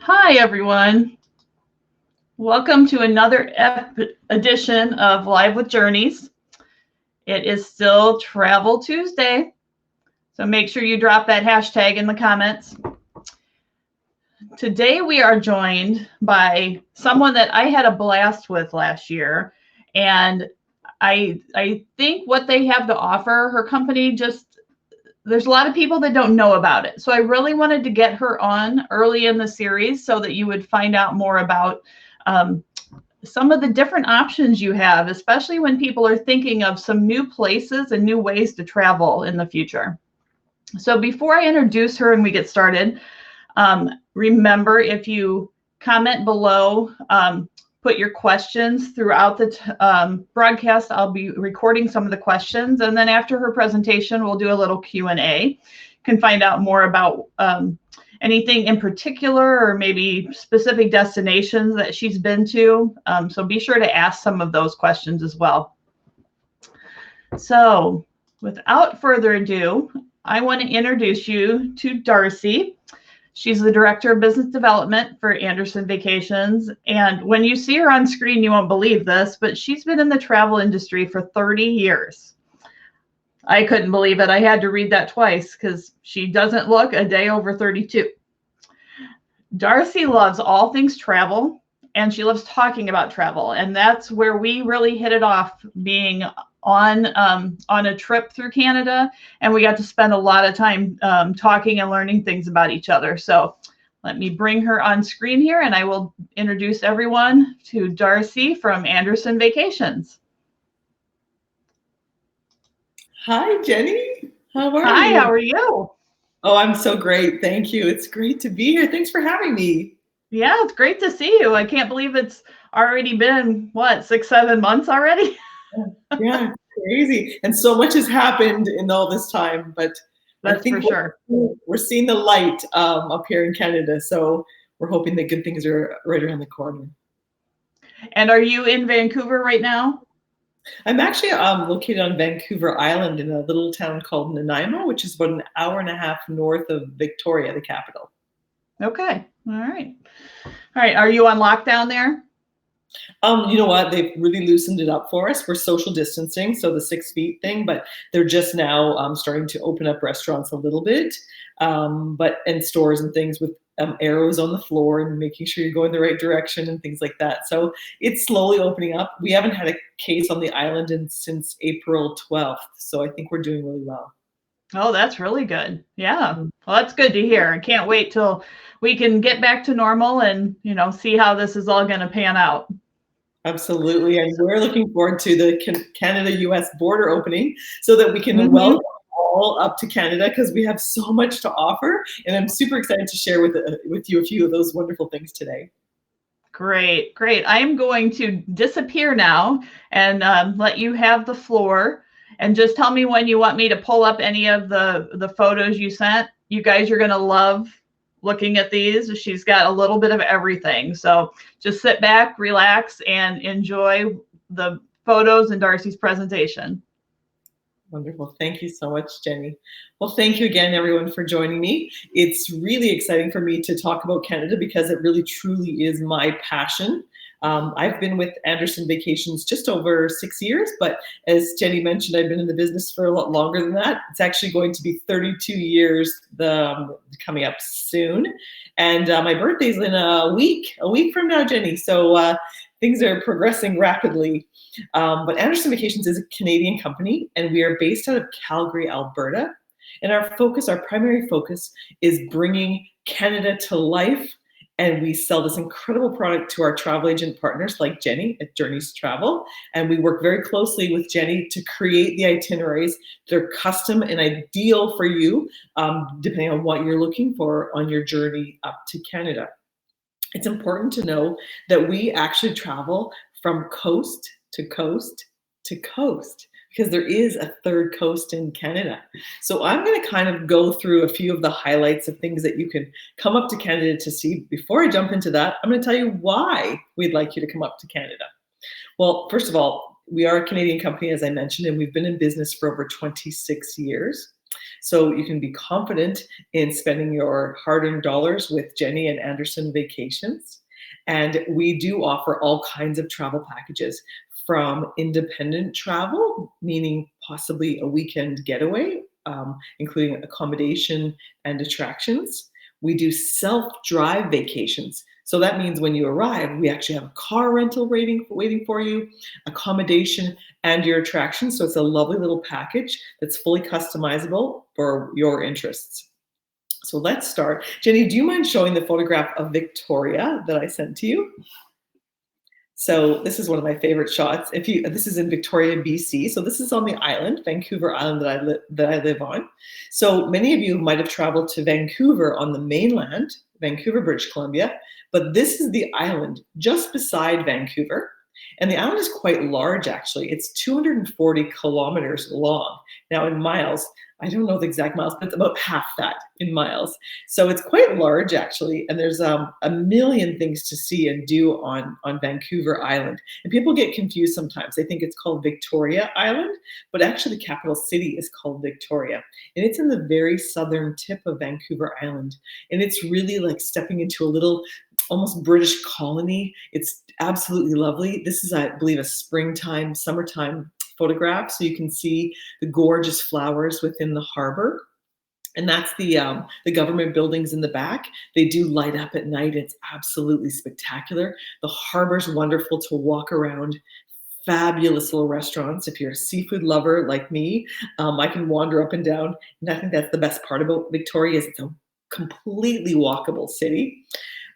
Hi, everyone. Welcome to another edition of Live with Journeys. It is still Travel Tuesday, so make sure you drop that hashtag in the comments. Today, we are joined by someone that I had a blast with last year, and I think what they have to offer, her company just there's a lot of people that don't know about it. So I really wanted to get her on early in the series so that you would find out more about um, some of the different options you have, especially when people are thinking of some new places and new ways to travel in the future. So before I introduce her and we get started, remember if you comment below, put your questions throughout the broadcast. I'll be recording some of the questions, and then after her presentation, we'll do a little Q&A. You can find out more about anything in particular or maybe specific destinations that she's been to. So be sure to ask some of those questions as well. So without further ado, I want to introduce you to Darcie. She's the Director of Business Development for Anderson Vacations. And when you see her on screen, you won't believe this, but she's been in the travel industry for 30 years. I couldn't believe it. I had to read that twice because she doesn't look a day over 32. Darcie loves all things travel, and she loves talking about travel. And that's where we really hit it off, being on a trip through Canada, and we got to spend a lot of time talking and learning things about each other. So let me bring her on screen here, and I will introduce everyone to Darcie from Anderson Vacations. Hi, Jenny. How are Hi, you? how are you? Oh, I'm so great. Thank you. It's great to be here. Thanks for having me. Yeah, it's great to see you. I can't believe it's already been, what, 6-7 months already? Yeah, it's crazy. And so much has happened in all this time, but I That's for think sure. we're seeing the light up here in Canada. So we're hoping that good things are right around the corner. And are you in Vancouver right now? I'm actually located on Vancouver Island in a little town called Nanaimo, which is about an hour and a half north of Victoria, the capital. Okay. All right. All right. Are you on lockdown there? You know what? They've really loosened it up for us. We're social distancing, so the 6 feet thing, but they're just now starting to open up restaurants a little bit, and stores and things with arrows on the floor and making sure you're going the right direction and things like that. So it's slowly opening up. We haven't had a case on the island since April 12th, so I think we're doing really well. Oh, that's really good. Yeah. Well, that's good to hear. I can't wait till we can get back to normal and, see how this is all going to pan out. Absolutely. And we're looking forward to the Canada-US border opening so that we can Mhm. welcome all up to Canada because we have so much to offer. And I'm super excited to share with you a few of those wonderful things today. Great. Great. I am going to disappear now and let you have the floor. And just tell me when you want me to pull up any of the photos you sent. You guys are going to love looking at these. She's got a little bit of everything. So just sit back, relax, and enjoy the photos and Darcie's presentation. Wonderful. Thank you so much, Jenny. Well, thank you again, everyone, for joining me. It's really exciting for me to talk about Canada because it really, truly is my passion. I've been with Anderson Vacations just over 6 years, but as Jenny mentioned, I've been in the business for a lot longer than that. It's actually going to be 32 years coming up soon. And my birthday's in a week from now, Jenny. So things are progressing rapidly. But Anderson Vacations is a Canadian company, and we are based out of Calgary, Alberta. And our primary focus, is bringing Canada to life. And we sell this incredible product to our travel agent partners like Jenny at Journeys Travel. And we work very closely with Jenny to create the itineraries that are custom and ideal for you, depending on what you're looking for on your journey up to Canada. It's important to know that we actually travel from coast to coast to coast because there is a third coast in Canada. So I'm going to kind of go through a few of the highlights of things that you can come up to Canada to see. Before I jump into that, I'm going to tell you why we'd like you to come up to Canada. Well, first of all, we are a Canadian company, as I mentioned, and we've been in business for over 26 years. So you can be confident in spending your hard-earned dollars with Jeni and Anderson Vacations. And we do offer all kinds of travel packages, from independent travel, meaning possibly a weekend getaway, including accommodation and attractions. We do self-drive vacations. So that means when you arrive, we actually have a car rental waiting for you, accommodation, and your attraction. So it's a lovely little package that's fully customizable for your interests. So let's start. Jeni, do you mind showing the photograph of Victoria that I sent to you? So this is one of my favorite shots. This is in Victoria, BC. So this is on the island, Vancouver Island that I live on. So many of you might have traveled to Vancouver on the mainland, Vancouver, British Columbia, but this is the island just beside Vancouver. And the island is quite large, actually. It's 240 kilometers long. Now in miles, I don't know the exact miles, but it's about half that in miles. So it's quite large, actually. And there's a million things to see and do on Vancouver Island. And people get confused sometimes. They think it's called Victoria Island, but actually the capital city is called Victoria. And it's in the very southern tip of Vancouver Island. And it's really like stepping into a little almost British colony. It's absolutely lovely. This is, I believe, a summertime photograph. So you can see the gorgeous flowers within the harbor. And that's the government buildings in the back. They do light up at night. It's absolutely spectacular. The harbor's wonderful to walk around. Fabulous little restaurants. If you're a seafood lover like me, I can wander up and down. And I think that's the best part about Victoria is it's a completely walkable city.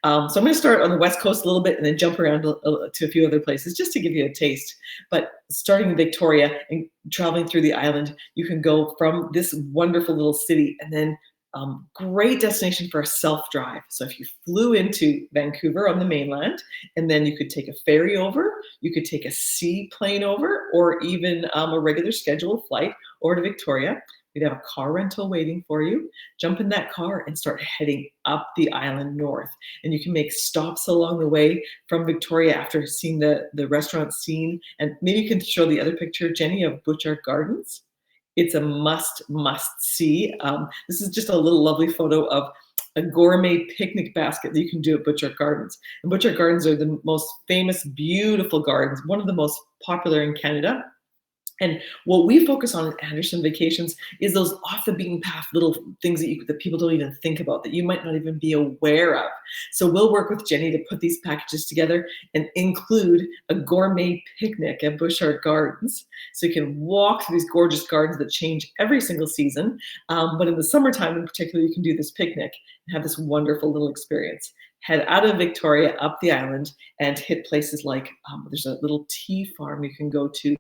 So I'm going to start on the West Coast a little bit and then jump around to a few other places just to give you a taste. But starting in Victoria and traveling through the island, you can go from this wonderful little city and then great destination for a self-drive. So if you flew into Vancouver on the mainland, and then you could take a ferry over, you could take a seaplane over, or even a regular scheduled flight over to Victoria. We'd have a car rental waiting for you. Jump in that car and start heading up the island north. And you can make stops along the way from Victoria after seeing the restaurant scene. And maybe you can show the other picture, Jeni, of Butchart Gardens. It's a must see. This is just a little lovely photo of a gourmet picnic basket that you can do at Butchart Gardens. And Butchart Gardens are the most famous, beautiful gardens, one of the most popular in Canada. And what we focus on at Anderson Vacations is those off the beaten path little things that people don't even think about, that you might not even be aware of. So we'll work with Jeni to put these packages together and include a gourmet picnic at Butchart Gardens. So you can walk through these gorgeous gardens that change every single season. But in the summertime in particular, you can do this picnic and have this wonderful little experience. Head out of Victoria, up the island, and hit places like there's a little tea farm you can go to,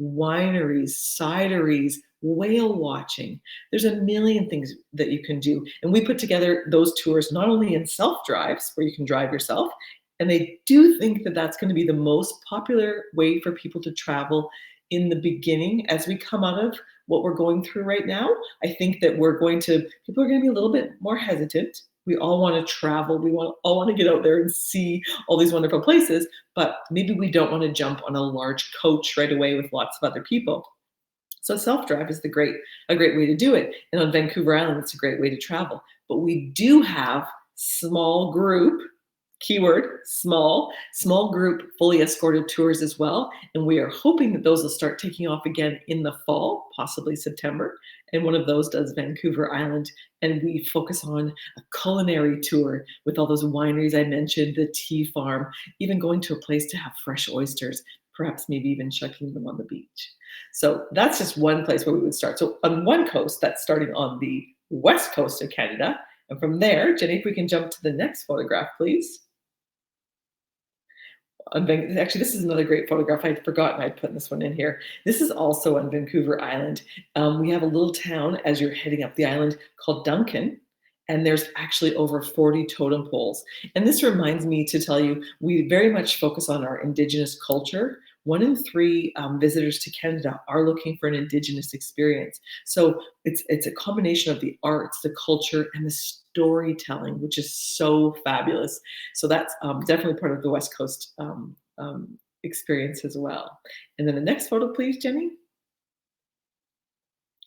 wineries, cideries, whale watching. There's a million things that you can do. And we put together those tours not only in self-drives, where you can drive yourself, and they do think that that's going to be the most popular way for people to travel in the beginning as we come out of what we're going through right now. I think that people are going to be a little bit more hesitant. We all want to travel. We all want to get out there and see all these wonderful places, but maybe we don't want to jump on a large coach right away with lots of other people. So self-drive is a great way to do it. And on Vancouver Island, it's a great way to travel. But we do have small group, keyword, small group, fully escorted tours as well. And we are hoping that those will start taking off again in the fall, possibly September. And one of those does Vancouver Island. And we focus on a culinary tour with all those wineries I mentioned, the tea farm, even going to a place to have fresh oysters, perhaps maybe even shucking them on the beach. So that's just one place where we would start. So on one coast, that's starting on the west coast of Canada. And from there, Jeni, if we can jump to the next photograph, please. Actually, this is another great photograph. I'd forgotten I'd put this one in here. This is also on Vancouver Island. We have a little town as you're heading up the island called Duncan, and there's actually over 40 totem poles. And this reminds me to tell you, we very much focus on our Indigenous culture. 1 in 3 visitors to Canada are looking for an Indigenous experience. So it's a combination of the arts, the culture, and the storytelling, which is so fabulous. So that's definitely part of the West Coast experience as well. And then the next photo, please, Jeni.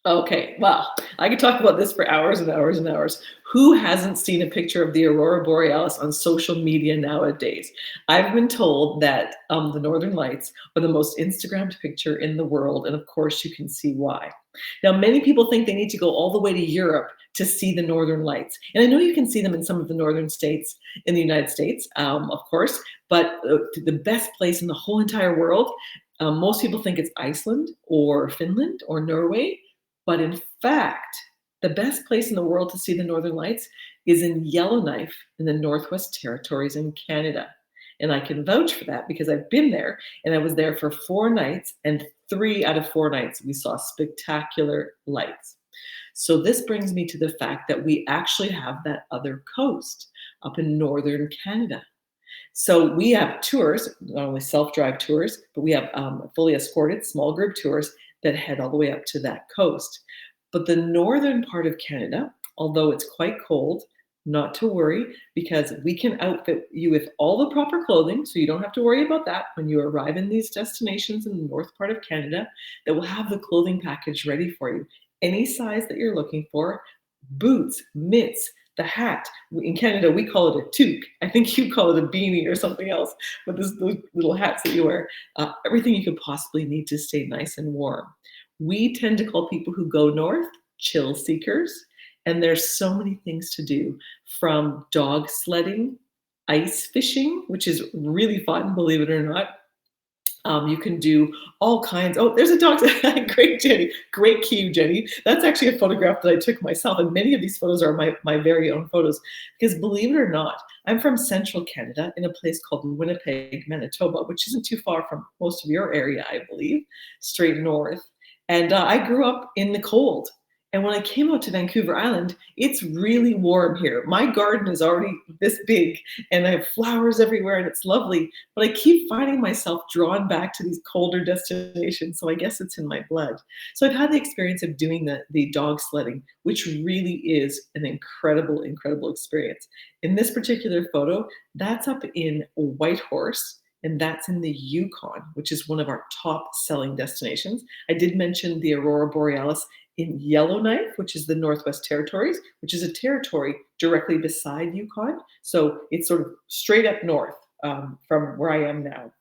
Okay, well, I could talk about this for hours and hours and hours. Who hasn't seen a picture of the aurora borealis on social media nowadays? I've been told that the Northern Lights are the most Instagrammed picture in the world, and of course, you can see why. Now, many people think they need to go all the way to Europe to see the Northern Lights, and I know you can see them in some of the northern states in the United States, of course. But the best place in the whole entire world, most people think it's Iceland or Finland or Norway. But in fact, the best place in the world to see the Northern Lights is in Yellowknife in the Northwest Territories in Canada. And I can vouch for that because I've been there, and I was there for 4 nights, and 3 out of 4 nights we saw spectacular lights. So this brings me to the fact that we actually have that other coast up in northern Canada. So we have tours, not only self-drive tours, but we have fully escorted small group tours that head all the way up to that coast. But the northern part of Canada, although it's quite cold, not to worry, because we can outfit you with all the proper clothing, so you don't have to worry about that when you arrive in these destinations in the north part of Canada, that will have the clothing package ready for you. Any size that you're looking for, boots, mitts, the hat. In Canada, we call it a toque. I think you call it a beanie or something else, but those little hats that you wear. Everything you could possibly need to stay nice and warm. We tend to call people who go north chill seekers, and there's so many things to do, from dog sledding, ice fishing, which is really fun, believe it or not. You can do all kinds. Oh, there's a dog. Great, Jenny. Great cue, Jenny. That's actually a photograph that I took myself. And many of these photos are my very own photos. Because believe it or not, I'm from central Canada in a place called Winnipeg, Manitoba, which isn't too far from most of your area, I believe, straight north. And I grew up in the cold. And when I came out to Vancouver Island, it's really warm here. My garden is already this big, and I have flowers everywhere, and it's lovely. But I keep finding myself drawn back to these colder destinations. So I guess it's in my blood. So I've had the experience of doing the dog sledding, which really is an incredible, incredible experience. In this particular photo, that's up in Whitehorse, and that's in the Yukon, which is one of our top selling destinations. I did mention the Aurora Borealis in Yellowknife, which is the Northwest Territories, which is a territory directly beside Yukon. So it's sort of straight up north from where I am now.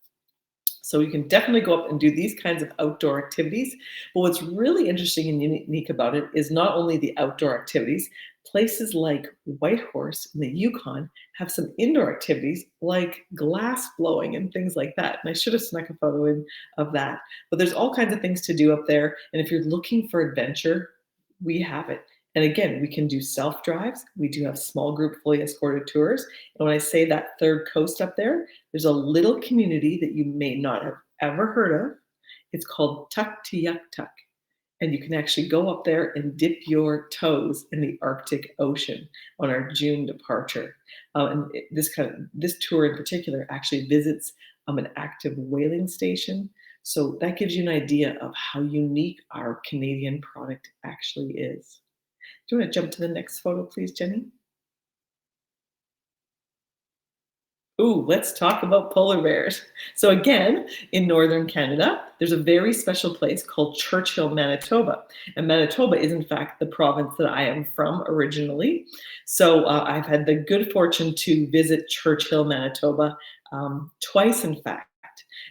So you can definitely go up and do these kinds of outdoor activities. But what's really interesting and unique about it is not only the outdoor activities. Places like Whitehorse in the Yukon have some indoor activities like glass blowing and things like that. And I should have snuck a photo in of that. But there's all kinds of things to do up there. And if you're looking for adventure, we have it. And again, we can do self-drives. We do have small group fully escorted tours. And when I say that third coast up there, there's a little community that you may not have ever heard of. It's called Tuktoyaktuk. And you can actually go up there and dip your toes in the Arctic Ocean on our June departure. This tour in particular actually visits an active whaling station. So that gives you an idea of how unique our Canadian product actually is. Do you want to jump to the next photo, please, Jenny? Ooh, let's talk about polar bears. So again, in northern Canada, there's a very special place called Churchill, Manitoba. And Manitoba is in fact the province that I am from originally. So I've had the good fortune to visit Churchill, Manitoba twice, in fact.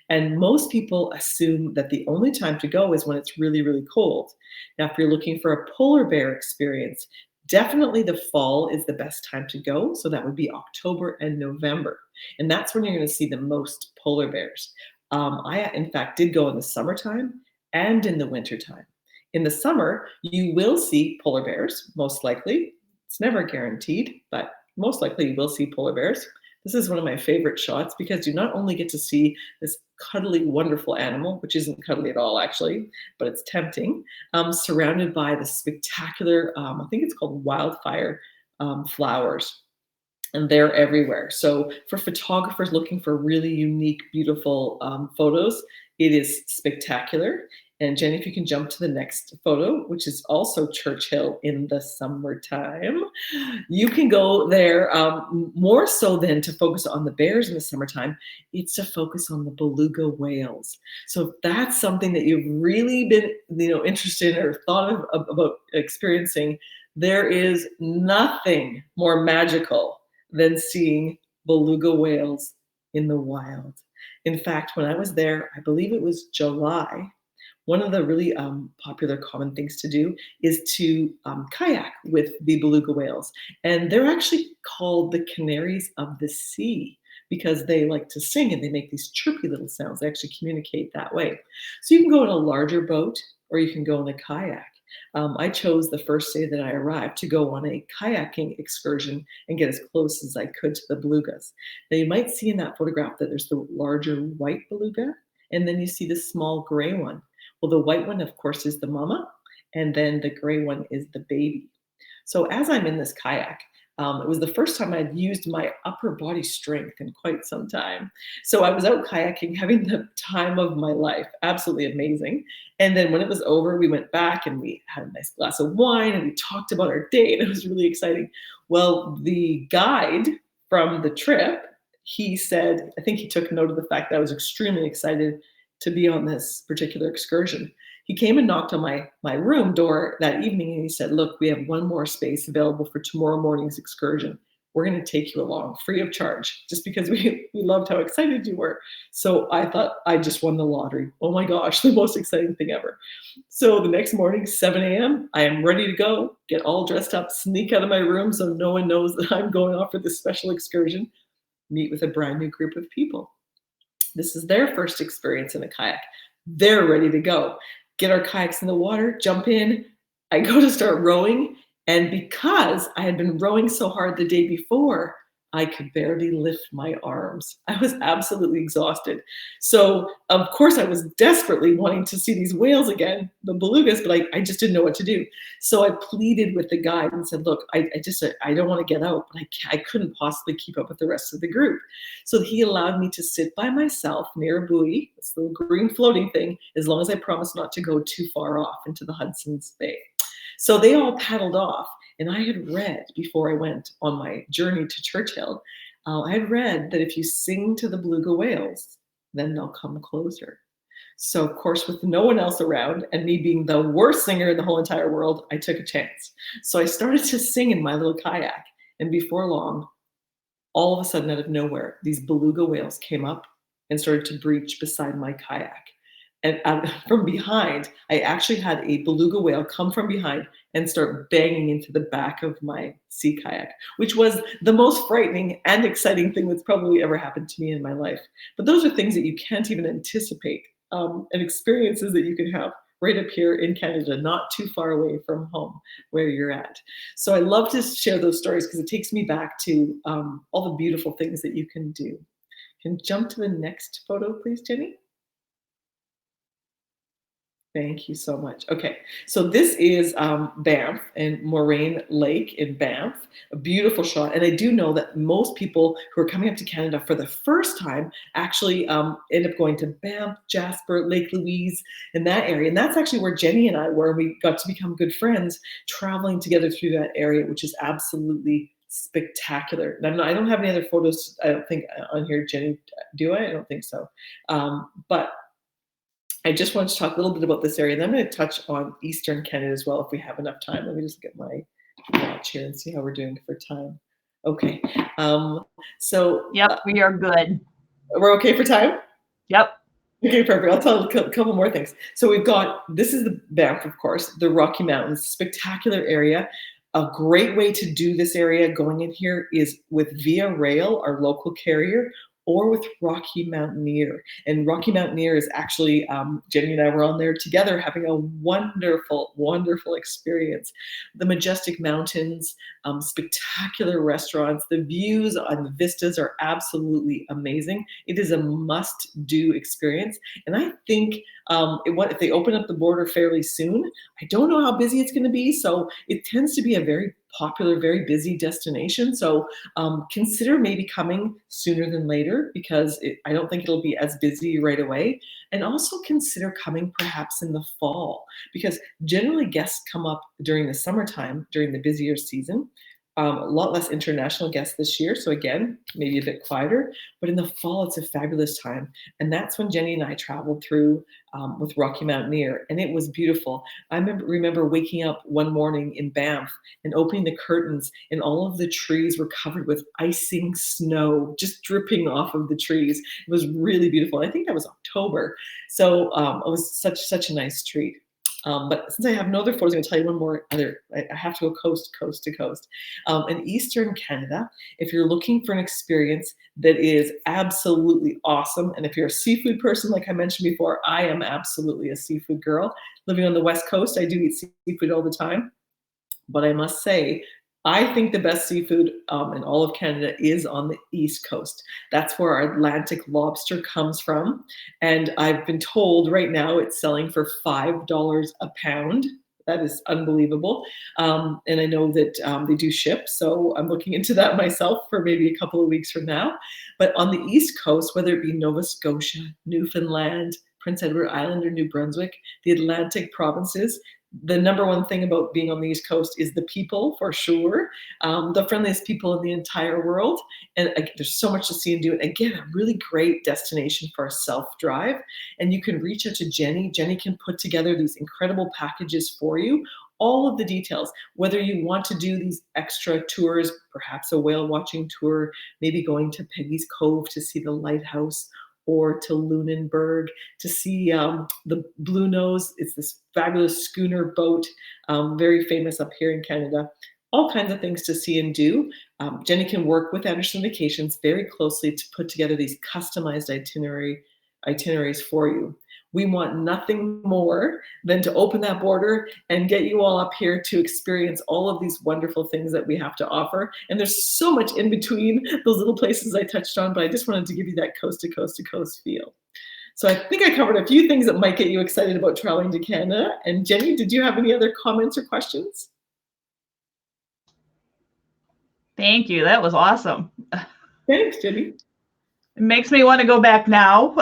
And most people assume that the only time to go is when it's really, really cold. Now, if you're looking for a polar bear experience, definitely the fall is the best time to go. So that would be October and November. And that's when you're going to see the most polar bears. I, in fact, did go in the summertime and in the wintertime. In the summer, you will see polar bears, most likely. It's never guaranteed, but most likely you will see polar bears. This is one of my favorite shots because you not only get to see this cuddly, wonderful animal, which isn't cuddly at all, actually, but it's tempting, surrounded by the spectacular, I think it's called wildfire flowers. And they're everywhere. So for photographers looking for really unique, beautiful photos, it is spectacular. And Jenny, if you can jump to the next photo, which is also Churchill in the summertime, you can go there more so than to focus on the bears in the summertime. It's to focus on the beluga whales. So if that's something that you've really been, interested in or thought about experiencing, there is nothing more magical than seeing beluga whales in the wild. In fact, when I was there, I believe it was July, one of the really popular common things to do is to kayak with the beluga whales. And they're actually called the canaries of the sea because they like to sing and they make these chirpy little sounds. They actually communicate that way. So you can go in a larger boat or you can go in a kayak. I chose the first day that I arrived to go on a kayaking excursion and get as close as I could to the belugas. Now you might see in that photograph that there's the larger white beluga and then you see the small gray one. Well, the white one, of course, is the mama, and then the gray one is the baby. So as I'm in this kayak, it was the first time I'd used my upper body strength in quite some time. So I was out kayaking, having the time of my life, absolutely amazing. And then when it was over, we went back and we had a nice glass of wine and we talked about our day, and it was really exciting. Well, the guide from the trip, he said, I think he took note of the fact that I was extremely excited to be on this particular excursion. He came and knocked on my room door that evening and he said, look, we have one more space available for tomorrow morning's excursion. We're going to take you along free of charge just because we loved how excited you were. So I thought I just won the lottery. Oh my gosh, the most exciting thing ever. So the next morning, 7 a.m., I am ready to go, get all dressed up, sneak out of my room so no one knows that I'm going off for this special excursion, meet with a brand new group of people. This is their first experience in a kayak. They're ready to go. Get our kayaks in the water, jump in. I go to start rowing. And because I had been rowing so hard the day before, I could barely lift my arms. I was absolutely exhausted. So, of course, I was desperately wanting to see these whales again, the belugas, but I just didn't know what to do. So I pleaded with the guide and said, look, I don't want to get out, but I couldn't possibly keep up with the rest of the group. So he allowed me to sit by myself near a buoy, this little green floating thing, as long as I promised not to go too far off into the Hudson's Bay. So they all paddled off. And I had read before I went on my journey to Churchill, I had read that if you sing to the beluga whales, then they'll come closer. So, of course, with no one else around and me being the worst singer in the whole entire world, I took a chance. So I started to sing in my little kayak. And before long, all of a sudden, out of nowhere, these beluga whales came up and started to breach beside my kayak. And from behind, I actually had a beluga whale come from behind and start banging into the back of my sea kayak, which was the most frightening and exciting thing that's probably ever happened to me in my life. But those are things that you can't even anticipate, and experiences that you can have right up here in Canada, not too far away from home where you're at. So I love to share those stories because it takes me back to all the beautiful things that you can do. Can jump to the next photo, please, Jenny? Thank you so much. Okay, so this is Banff and Moraine Lake in Banff, a beautiful shot. And I do know that most people who are coming up to Canada for the first time actually end up going to Banff, Jasper, Lake Louise, in that area. And that's actually where Jenny and I were. We got to become good friends traveling together through that area, which is absolutely spectacular. And I don't have any other photos, I don't think, on here, Jenny. Do I? I don't think so. But I just wanted to talk a little bit about this area, and I'm going to touch on Eastern Canada as well if we have enough time. Let me just get my watch here and see how we're doing for time. Okay. So Yep, we are good. We're okay for time? Yep. Okay, perfect. I'll tell a couple more things. So we've got, this is the Banff, of course, the Rocky Mountains, spectacular area. A great way to do this area going in here is with Via Rail, our local carrier, or with Rocky Mountaineer. And Rocky Mountaineer is actually, Jenny and I were on there together having a wonderful, wonderful experience. The majestic mountains, spectacular restaurants, the views and the vistas are absolutely amazing. It is a must-do experience. And I think if they open up the border fairly soon, I don't know how busy it's gonna be, so it tends to be a very popular, very busy destination. So consider maybe coming sooner than later, because I don't think it'll be as busy right away. And also consider coming perhaps in the fall, because generally guests come up during the summertime, during the busier season. A lot less international guests this year. So again, maybe a bit quieter, but in the fall, it's a fabulous time. And that's when Jeni and I traveled through with Rocky Mountaineer, and it was beautiful. I remember waking up one morning in Banff and opening the curtains, and all of the trees were covered with icing snow, just dripping off of the trees. It was really beautiful. I think that was October. So it was such a nice treat. But since I have no other photos, I'm going to tell you one more other. I have to go coast to coast. In Eastern Canada, if you're looking for an experience that is absolutely awesome, and if you're a seafood person, like I mentioned before, I am absolutely a seafood girl. Living on the West Coast, I do eat seafood all the time. But I must say, I think the best seafood in all of Canada is on the East Coast. That's where our Atlantic lobster comes from. And I've been told right now it's selling for $5 a pound. That is unbelievable. And I know that they do ship, so I'm looking into that myself for maybe a couple of weeks from now. But on the East Coast, whether it be Nova Scotia, Newfoundland, Prince Edward Island, or New Brunswick, the Atlantic provinces, the number one thing about being on the East Coast is the people, for sure. The friendliest people in the entire world. And there's so much to see and do. And again, a really great destination for a self-drive. And you can reach out to Jeni. Jeni can put together these incredible packages for you. All of the details, whether you want to do these extra tours, perhaps a whale watching tour, maybe going to Peggy's Cove to see the lighthouse, or to Lunenburg to see the Blue Nose. It's this fabulous schooner boat, very famous up here in Canada. All kinds of things to see and do. Jeni can work with Anderson Vacations very closely to put together these customized itineraries for you. We want nothing more than to open that border and get you all up here to experience all of these wonderful things that we have to offer. And there's so much in between those little places I touched on, but I just wanted to give you that coast to coast to coast feel. So I think I covered a few things that might get you excited about traveling to Canada. And Jeni, did you have any other comments or questions? Thank you. That was awesome. Thanks, Jeni. It makes me want to go back now.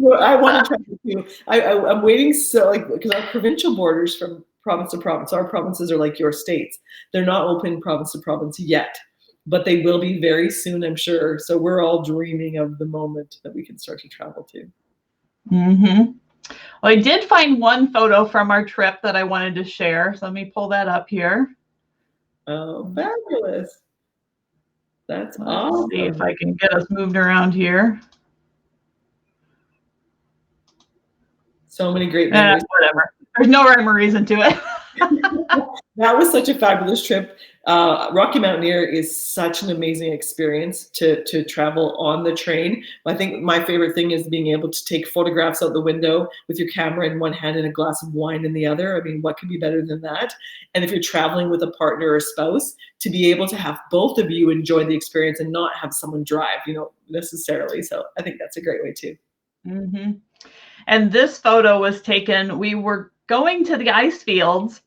Well, I want to travel too. I'm waiting, so because our provincial borders from province to province, our provinces are like your states. They're not open province to province yet, but they will be very soon, I'm sure. So we're all dreaming of the moment that we can start to travel to. Mm-hmm. Well, I did find one photo from our trip that I wanted to share. So let me pull that up here. Oh, fabulous. That's awesome. Let's see if I can get us moved around here. So many great memories. Whatever. There's no rhyme or reason to it. That was such a fabulous trip. Rocky Mountaineer is such an amazing experience to travel on the train. I think my favorite thing is being able to take photographs out the window with your camera in one hand and a glass of wine in the other. I mean, what could be better than that? And if you're traveling with a partner or spouse, to be able to have both of you enjoy the experience and not have someone drive, necessarily. So I think that's a great way too. Mm-hmm. And this photo was taken, we were going to the ice fields,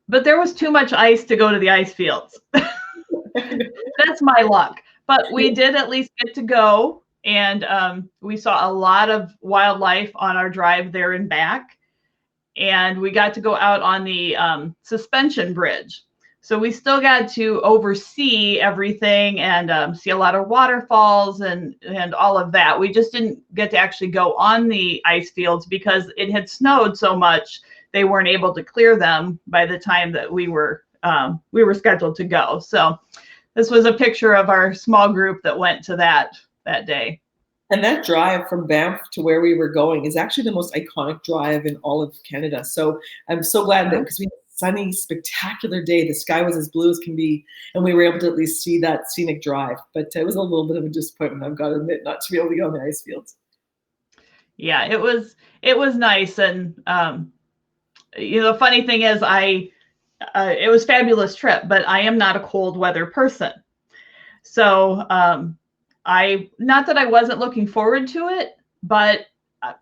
but there was too much ice to go to the ice fields. That's my luck. But we did at least get to go, and we saw a lot of wildlife on our drive there and back. And we got to go out on the suspension bridge. So we still got to oversee everything and see a lot of waterfalls and all of that. We just didn't get to actually go on the ice fields because it had snowed so much they weren't able to clear them by the time that we were scheduled to go. So this was a picture of our small group that went to that day. And that drive from Banff to where we were going is actually the most iconic drive in all of Canada. So I'm so glad that, because we had a sunny, spectacular day, the sky was as blue as can be, and we were able to at least see that scenic drive. But it was a little bit of a disappointment, I've got to admit, not to be able to go on the ice fields. Yeah, it was nice. And the funny thing is it was a fabulous trip, but I am not a cold weather person. So not that I wasn't looking forward to it, but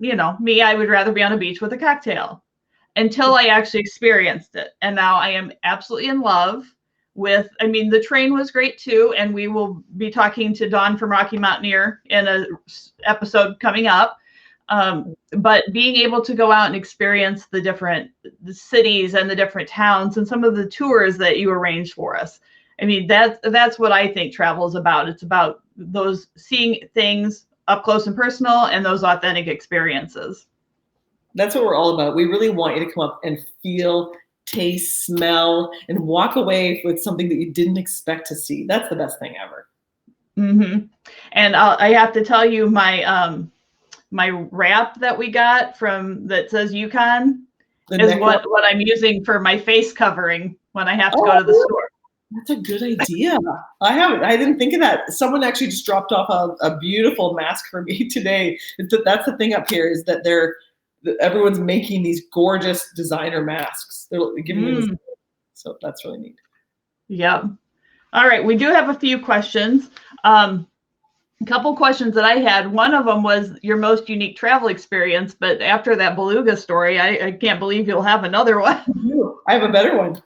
me, I would rather be on a beach with a cocktail. until I actually experienced it. And now I am absolutely in love with, I mean, the train was great too. And we will be talking to Dawn from Rocky Mountaineer in a episode coming up. But being able to go out and experience the cities and the different towns and some of the tours that you arranged for us. I mean, that's what I think travel is about. It's about those seeing things up close and personal and those authentic experiences. That's what we're all about. We really want you to come up and feel, taste, smell, and walk away with something that you didn't expect to see. That's the best thing ever. Mm-hmm. And I have to tell you, my wrap that we got that says Yukon is what I'm using for my face covering when I have to go to the store. That's a good idea. I didn't think of that. Someone actually just dropped off a beautiful mask for me today. That's the thing up here, is that everyone's making these gorgeous designer masks. They're giving me so that's really neat. Yeah. All right. We do have a few questions. A couple questions that I had. One of them was your most unique travel experience, but after that beluga story, I can't believe you'll have another one. I have a better one.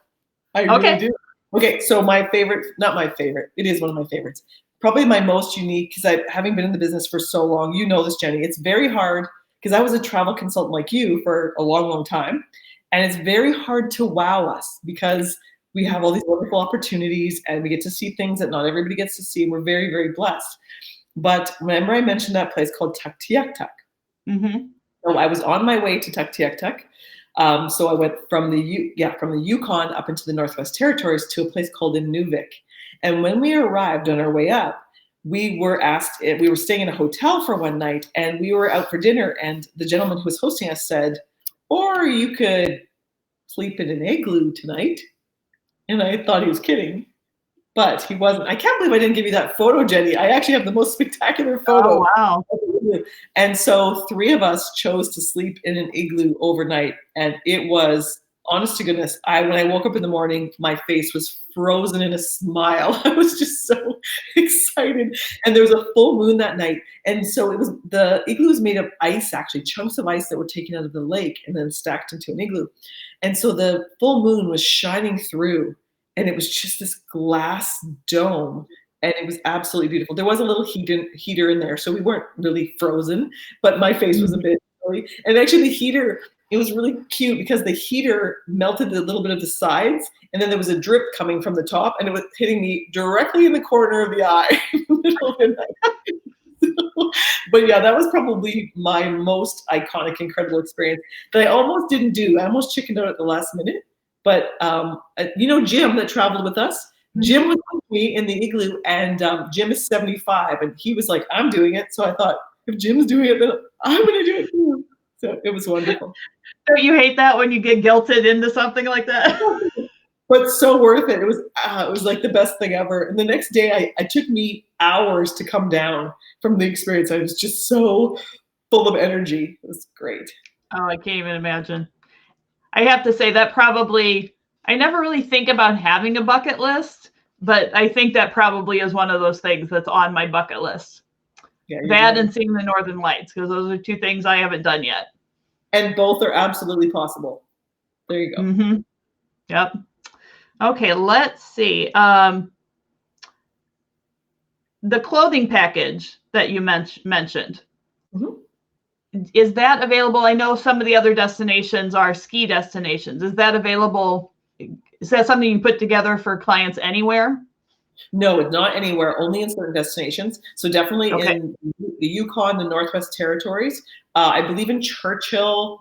I really do. Okay, so my favorite, not my favorite, it is one of my favorites. Probably my most unique, because having been in the business for so long, you know this, Jeni, it's very hard, because I was a travel consultant like you for a long, long time, and it's very hard to wow us, because we have all these wonderful opportunities, and we get to see things that not everybody gets to see, and we're very, very blessed. But remember I mentioned that place called Tuktoyaktuk? Mm-hmm. So I was on my way to Tuktoyaktuk. So I went from the Yukon up into the Northwest Territories to a place called Inuvik. And when we arrived on our way up, we were staying in a hotel for one night, and we were out for dinner, and the gentleman who was hosting us said, or you could sleep in an igloo tonight. And I thought he was kidding, but he wasn't. I can't believe I didn't give you that photo, Jeni. I actually have the most spectacular photo. Oh, wow. And so 3 of us chose to sleep in an igloo overnight. And it was, honest to goodness, when I woke up in the morning, my face was frozen in a smile. I was just so excited. And there was a full moon that night. And so the igloo was made of ice, actually, chunks of ice that were taken out of the lake and then stacked into an igloo. And so the full moon was shining through, and it was just this glass dome. And it was absolutely beautiful. There was a little heater in there, so we weren't really frozen, but my face was a bit chilly. And actually the heater, it was really cute, because the heater melted a little bit of the sides, and then there was a drip coming from the top, and it was hitting me directly in the corner of the eye in the middle of the night. But yeah, that was probably my most iconic, incredible experience that I almost didn't do. I almost chickened out at the last minute. But Jim that traveled with us, Jim was with me in the igloo, and Jim is 75, and he was like, I'm doing it. So I thought, if Jim's doing it, then I'm going to do it too. So it was wonderful. Don't you hate that when you get guilted into something like that? But so worth it. It was like the best thing ever. And the next day, it took me hours to come down from the experience. I was just so full of energy. It was great. Oh, I can't even imagine. I have to say that I never really think about having a bucket list, but I think that probably is one of those things that's on my bucket list. Yeah, that and seeing the Northern Lights, because those are 2 things I haven't done yet. And both are absolutely possible. There you go. Mm-hmm. Yep. Okay, let's see. The clothing package that you mentioned. Mm-hmm. Is that available? I know some of the other destinations are ski destinations. Is that available? Is that something you put together for clients anywhere? No, it's not anywhere, only in certain destinations. So definitely in the Yukon, the Northwest Territories. I believe in Churchill.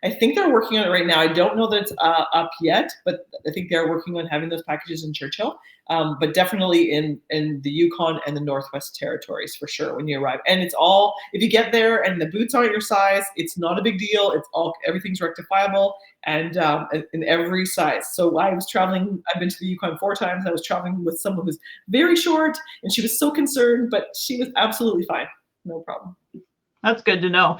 I think they're working on it right now. I don't know that it's up yet, but I think they're working on having those packages in Churchill. But definitely in the Yukon and the Northwest Territories for sure when you arrive. And it's all, if you get there and the boots aren't your size, it's not a big deal. Everything's rectifiable and in every size. So I was traveling, I've been to the Yukon 4 times. I was traveling with someone who's very short, and she was so concerned, but she was absolutely fine. No problem. That's good to know.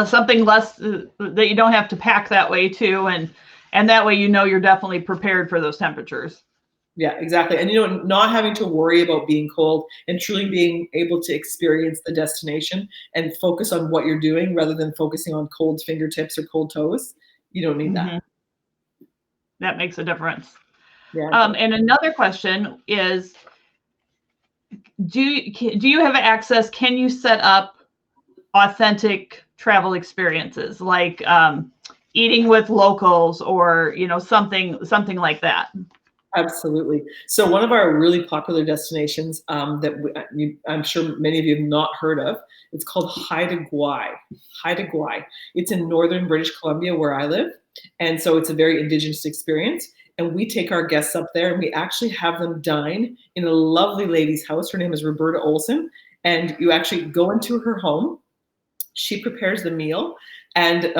Something less that you don't have to pack that way too. And that way, you're definitely prepared for those temperatures. Yeah, exactly. And, not having to worry about being cold and truly being able to experience the destination and focus on what you're doing rather than focusing on cold fingertips or cold toes. You don't need that. That makes a difference. Yeah. And another question is, do you have access? Can you set up authentic travel experiences like eating with locals or, you know, something like that? Absolutely. So one of our really popular destinations I'm sure many of you have not heard of, it's called Haida Gwaii. Haida Gwaii. It's in northern British Columbia where I live. And so it's a very indigenous experience. And we take our guests up there and we actually have them dine in a lovely lady's house. Her name is Roberta Olson. And you actually go into her home. She prepares the meal and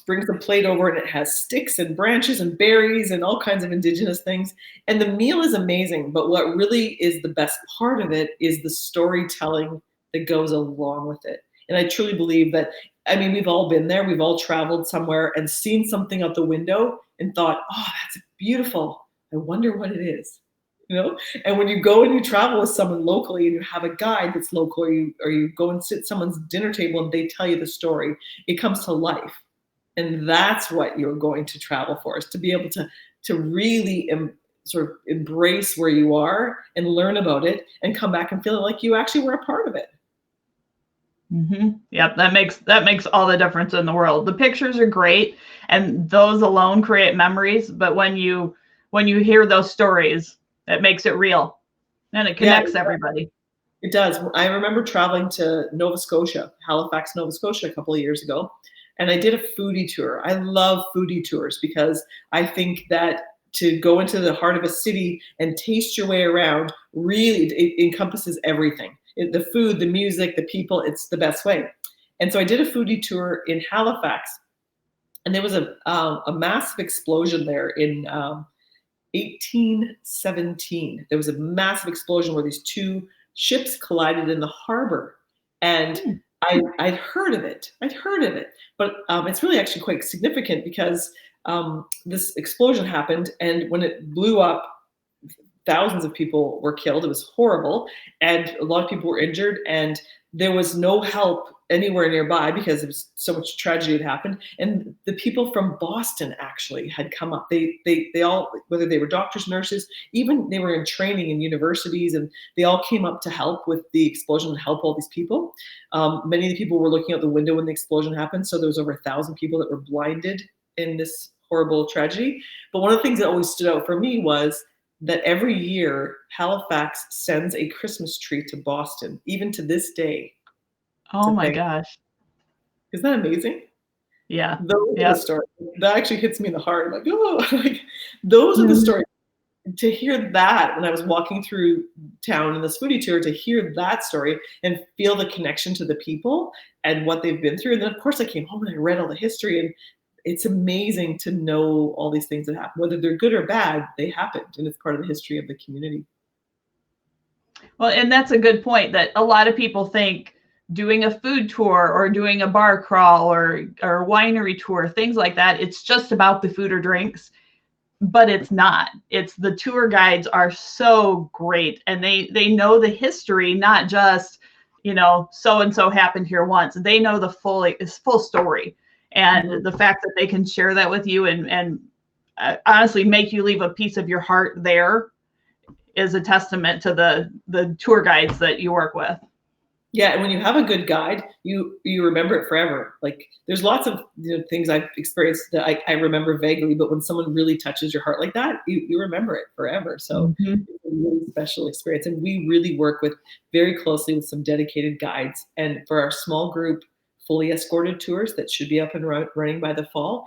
brings the plate over, and it has sticks and branches and berries and all kinds of indigenous things. And the meal is amazing. But what really is the best part of it is the storytelling that goes along with it. And I truly believe that, I mean, we've all been there. We've all traveled somewhere and seen something out the window and thought, oh, that's beautiful. I wonder what it is. You know, and when you go and you travel with someone locally and you have a guide that's local, or you go and sit at someone's dinner table and they tell you the story, it comes to life. And that's what you're going to travel for, is to be able to really sort of embrace where you are and learn about it and come back and feel like you actually were a part of it. Yep, that makes all the difference in the world. The pictures are great, and those alone create memories. But when you hear those stories, it makes it real, and it connects everybody. It does. I remember traveling to Nova Scotia, Halifax, Nova Scotia, a couple of years ago, and I did a foodie tour. I love foodie tours because I think that to go into the heart of a city and taste your way around, really, it encompasses everything. The food, the music, the people, it's the best way. And so I did a foodie tour in Halifax, and there was a massive explosion there in 1817. There was a massive explosion where these two ships collided in the harbor. And I'd heard of it. But it's really actually quite significant because this explosion happened, and when it blew up, thousands of people were killed. It was horrible, and a lot of people were injured, and there was no help anywhere nearby because there was so much tragedy had happened. And the people from Boston actually had come up. They all, whether they were doctors, nurses, even they were in training in universities, and they all came up to help with the explosion and help all these people. Many of the people were looking out the window when the explosion happened. So there was over 1,000 people that were blinded in this horrible tragedy. But one of the things that always stood out for me was that every year Halifax sends a Christmas tree to Boston, even to this day. Oh my gosh. Isn't that amazing? Yeah. Those are the stories. That actually hits me in the heart. I'm like, oh, like, those are the stories. To hear that when I was walking through town in this foodie tour, to hear that story and feel the connection to the people and what they've been through. And then of course I came home and I read all the history, and it's amazing to know all these things that happen. Whether they're good or bad, they happened, and it's part of the history of the community. Well, and that's a good point, that a lot of people think doing a food tour or doing a bar crawl or winery tour, things like that, it's just about the food or drinks, but it's not. It's the tour guides are so great, and they know the history, not just, you know, so-and-so happened here once. They know the full story. And the fact that they can share that with you and honestly make you leave a piece of your heart there is a testament to the tour guides that you work with. Yeah, and when you have a good guide, you remember it forever. Like there's lots of things I've experienced that I remember vaguely, but when someone really touches your heart like that, you remember it forever. So it's a really special experience. And we really work very closely with some dedicated guides. And for our small group, fully escorted tours that should be up and running by the fall,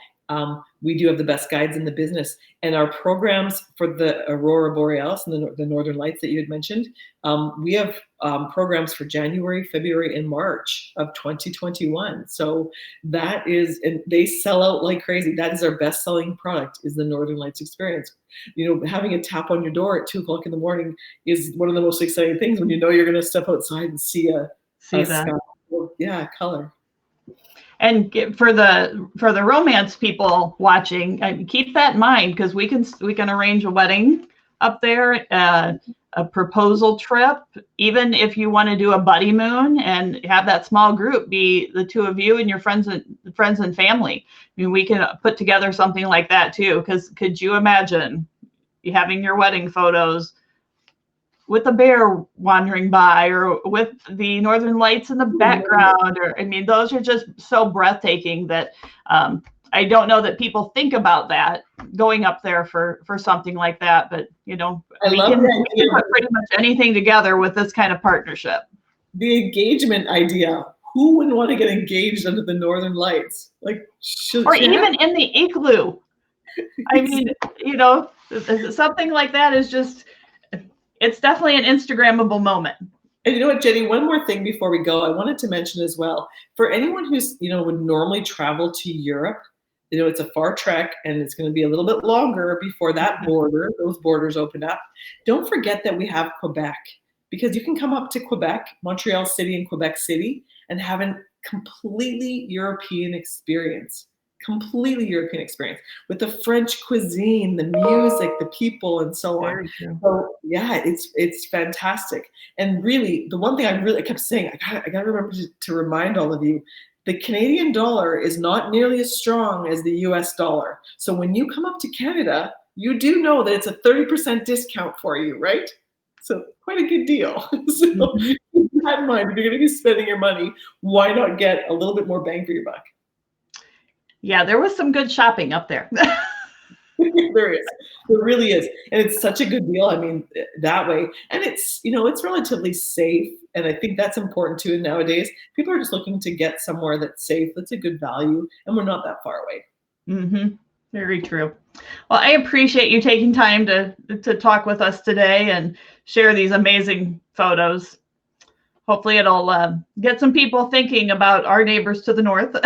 we do have the best guides in the business. And our programs for the Aurora Borealis and the Northern Lights that you had mentioned, we have programs for January, February, and March of 2021. So that is, and they sell out like crazy. That is our best-selling product, is the Northern Lights experience. You know, having a tap on your door at 2:00 in the morning is one of the most exciting things when you know you're going to step outside and see that sky. Yeah, color. And for the romance people watching, keep that in mind, because we can arrange a wedding up there. a proposal trip, even if you want to do a buddy moon and have that small group be the two of you and your friends and family. I mean, we can put together something like that too, because could you imagine having your wedding photos with a bear wandering by, or with the northern lights in the background? Or, I mean, those are just so breathtaking that I don't know that people think about that going up there for something like that. But, you know, we can put pretty much anything together with this kind of partnership. The engagement idea. Who wouldn't want to get engaged under the northern lights? Like, or even in the igloo. I mean, you know, something like that is just, it's definitely an Instagrammable moment. And you know what, Jenny, one more thing before we go, I wanted to mention as well, for anyone who's, you know, would normally travel to Europe, you know, it's a far trek and it's going to be a little bit longer before those borders open up. Don't forget that we have Quebec, because you can come up to Quebec, Montreal City and Quebec City, and have a completely European experience. Completely European experience with the French cuisine, the music, the people, and so on. So yeah, it's fantastic. And really, the one thing I kept saying, I gotta remember to remind all of you, the Canadian dollar is not nearly as strong as the US dollar. So when you come up to Canada, you do know that it's a 30% discount for you, right? So quite a good deal. So keep that in mind. If you're gonna be spending your money, why not get a little bit more bang for your buck? Yeah, there was some good shopping up there. There is. There really is. And it's such a good deal. I mean, that way. And it's, you know, it's relatively safe. And I think that's important too nowadays. People are just looking to get somewhere that's safe, that's a good value, and we're not that far away. Mm-hmm. Very true. Well, I appreciate you taking time to talk with us today and share these amazing photos. Hopefully it'll get some people thinking about our neighbors to the north.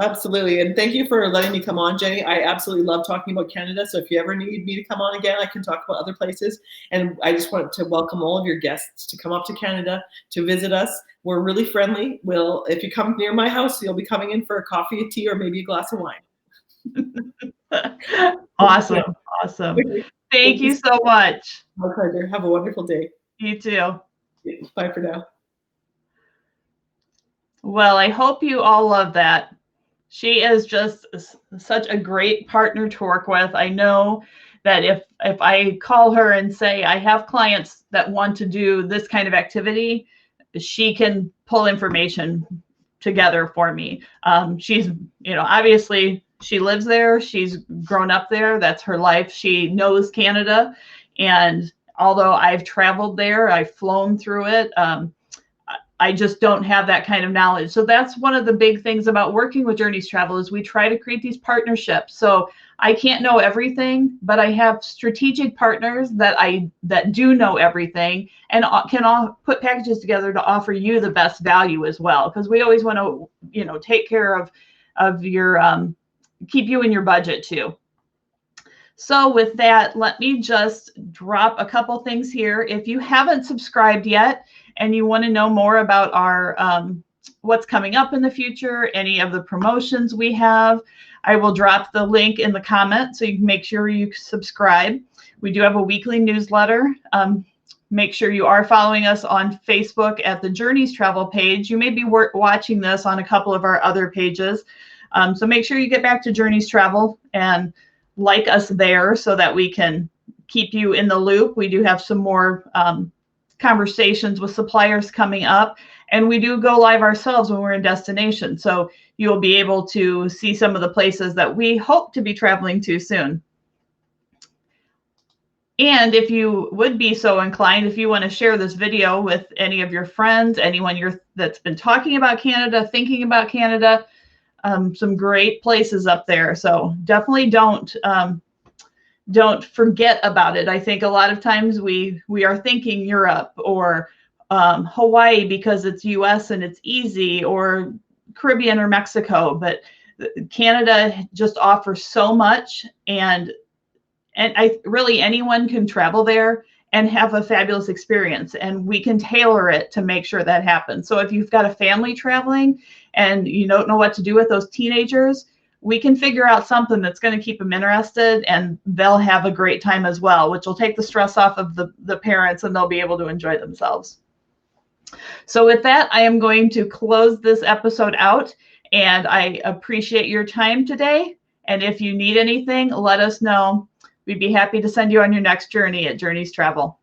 Absolutely. And thank you for letting me come on, Jenny. I absolutely love talking about Canada. So if you ever need me to come on again, I can talk about other places. And I just want to welcome all of your guests to come up to Canada to visit us. We're really friendly. If you come near my house, you'll be coming in for a coffee, a tea, or maybe a glass of wine. Awesome. Awesome. Thank you so much. My pleasure. Have a wonderful day. You too. Bye for now. Well, I hope you all love that. She is just such a great partner to work with. I know that if I call her and say, I have clients that want to do this kind of activity, she can pull information together for me. She's, you know, obviously she lives there. She's grown up there. That's her life. She knows Canada. And although I've traveled there, I've flown through it, I just don't have that kind of knowledge. So that's one of the big things about working with Journeys Travel is we try to create these partnerships. So I can't know everything, but I have strategic partners that do know everything and can all put packages together to offer you the best value as well. Because we always want to, you know, take care of your, keep you in your budget too. So with that, let me just drop a couple things here. If you haven't subscribed yet and you want to know more about our what's coming up in the future, any of the promotions we have, I will drop the link in the comment so you can make sure you subscribe. We do have a weekly newsletter. Make sure you are following us on Facebook at the Journeys Travel page. You may be watching this on a couple of our other pages. So make sure you get back to Journeys Travel and like us there so that we can keep you in the loop. We do have some more conversations with suppliers coming up, and we do go live ourselves when we're in destination. So you'll be able to see some of the places that we hope to be traveling to soon. And if you would be so inclined, if you want to share this video with any of your friends, anyone that's been talking about Canada, thinking about Canada, some great places up there. So definitely don't forget about it. I think a lot of times we are thinking Europe or Hawaii because it's US and it's easy, or Caribbean or Mexico, but Canada just offers so much, and really anyone can travel there and have a fabulous experience, and we can tailor it to make sure that happens. So if you've got a family traveling and you don't know what to do with those teenagers, we can figure out something that's going to keep them interested, and they'll have a great time as well, which will take the stress off of the parents, and they'll be able to enjoy themselves. So with that, I am going to close this episode out, and I appreciate your time today. And if you need anything, let us know. We'd be happy to send you on your next journey at Journeys Travel.